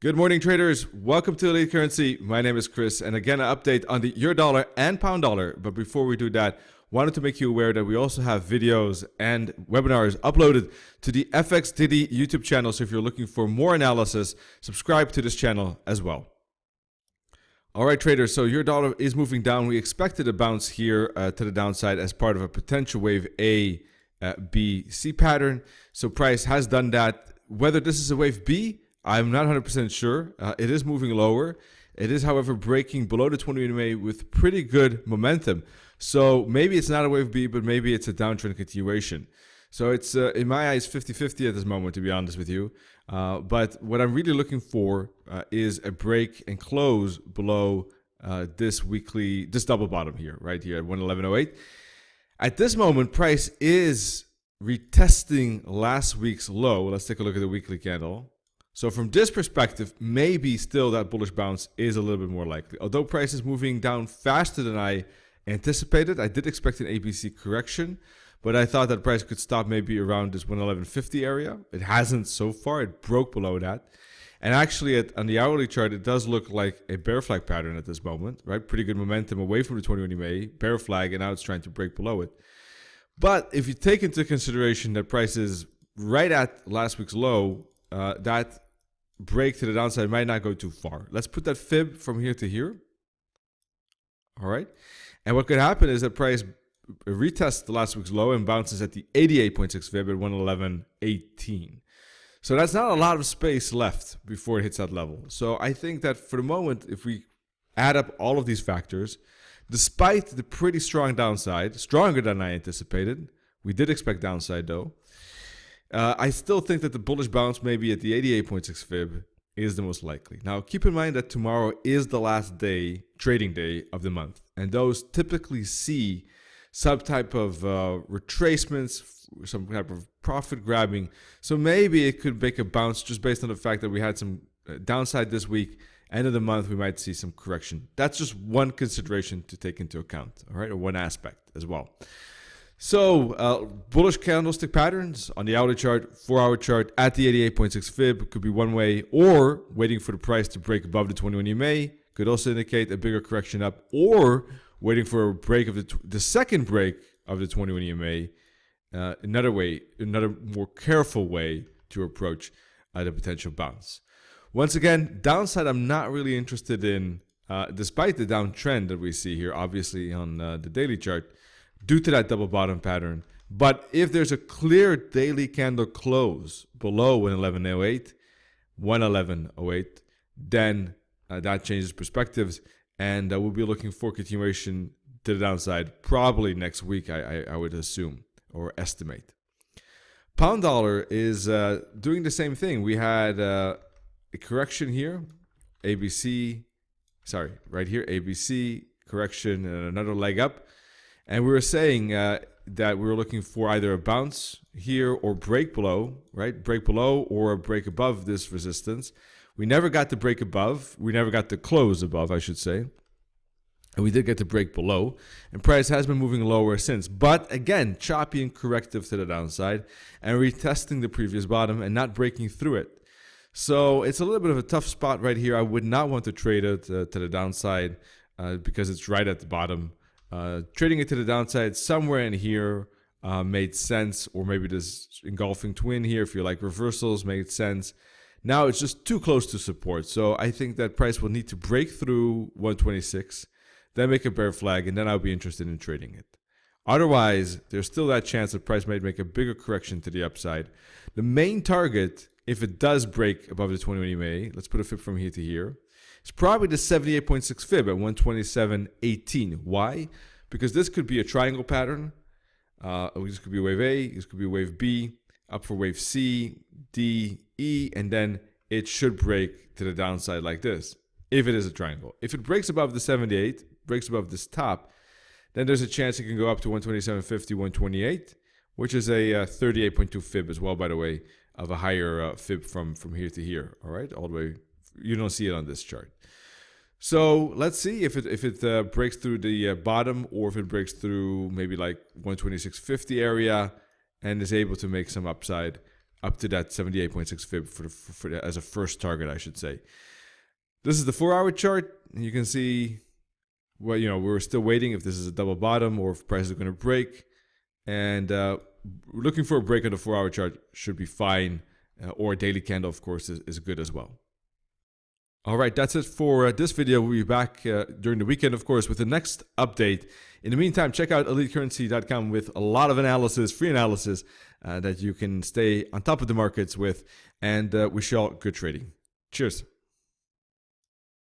Good morning, traders. Welcome to Elite Currency. My name is Chris, and again, an update on the euro dollar and pound dollar. But before we do that, wanted to make you aware that we also have videos and webinars uploaded to the FXDD YouTube channel. So if you're looking for more analysis, subscribe to this channel as well. All right, traders. So euro dollar is moving down. We expected a bounce here to the downside as part of a potential wave A, B, C pattern. So price has done that. Whether this is a wave B, I'm not 100% sure. It is moving lower. It is, however, breaking below the 20 EMA with pretty good momentum. So maybe it's not a wave B, but maybe it's a downtrend continuation. So it's, in my eyes, 50-50 at this moment, to be honest with you. But what I'm really looking for is a break and close below this double bottom here, right here at 111.08. At this moment, price is retesting last week's low. Let's take a look at the weekly candle. So from this perspective, maybe still that bullish bounce is a little bit more likely. Although price is moving down faster than I anticipated, I did expect an ABC correction, but I thought that price could stop maybe around this 111.50 area. It hasn't so far. It broke below that. And actually on the hourly chart, it does look like a bear flag pattern at this moment, right? Pretty good momentum away from the 21 EMA, bear flag, and now it's trying to break below it. But if you take into consideration that price is right at last week's low, that break to the downside might not go too far. Let's put that fib from here to here. All right. And what could happen is that price retests the last week's low and bounces at the 88.6 fib at 111.18. So that's not a lot of space left before it hits that level. So I think that for the moment, if we add up all of these factors, despite the pretty strong downside, stronger than I anticipated, we did expect downside though, I still think that the bullish bounce maybe at the 88.6 fib is the most likely. Now, keep in mind that tomorrow is the last day, trading day of the month. And those typically see some type of retracements, some type of profit grabbing. So maybe it could make a bounce just based on the fact that we had some downside this week. End of the month, we might see some correction. That's just one consideration to take into account, all right, or one aspect as well. So bullish candlestick patterns on the hourly chart, 4-hour chart at the 88.6 fib could be one way, or waiting for the price to break above the 21 EMA could also indicate a bigger correction up, or waiting for a break of the second break of the 21 EMA. Another more careful way to approach the potential bounce. Once again, downside I'm not really interested in, despite the downtrend that we see here, obviously on the daily chart, due to that double bottom pattern. But if there's a clear daily candle close below 111.08, then that changes perspectives, and we'll be looking for continuation to the downside probably next week, I would assume or estimate. Pound dollar is doing the same thing. We had a correction here, ABC, right here, ABC, correction, and another leg up. And we were saying that we were looking for either a bounce here or break below, right? Break below or a break above this resistance. We never got the break above. We never got the close above, I should say. And we did get the break below. And price has been moving lower since. But again, choppy and corrective to the downside and retesting the previous bottom and not breaking through it. So it's a little bit of a tough spot right here. I would not want to trade it to the downside because it's right at the bottom. Trading it to the downside somewhere in here made sense, or maybe this engulfing twin here, if you like reversals, made sense. Now it's just too close to support. So I think that price will need to break through 126, then make a bear flag, and then I'll be interested in trading it. Otherwise, there's still that chance that price might make a bigger correction to the upside. The main target, if it does break above the 21 EMA, let's put a fib from here to here, it's probably the 78.6 fib at 127.18. Why? Because this could be a triangle pattern. This could be wave A, this could be wave B, up for wave C, D, E, and then it should break to the downside like this, if it is a triangle. If it breaks above the 78, breaks above this top, then there's a chance it can go up to 127.50, 128, which is a 38.2 fib as well, by the way, of a higher fib from here to here, all right, all the way. You don't see it on this chart. So let's see if it breaks through the bottom, or if it breaks through maybe like 126.50 area and is able to make some upside up to that 78.6 fib as a first target, I should say. This is the 4-hour chart. You can see, well, we're still waiting if this is a double bottom or if price is going to break. And looking for a break on the 4-hour chart should be fine. Or a daily candle, of course, is good as well. All right, that's it for this video. We'll be back during the weekend, of course, with the next update. In the meantime, check out elitecurrency.com with a lot of analysis, free analysis, that you can stay on top of the markets with. And wish you all good trading. Cheers.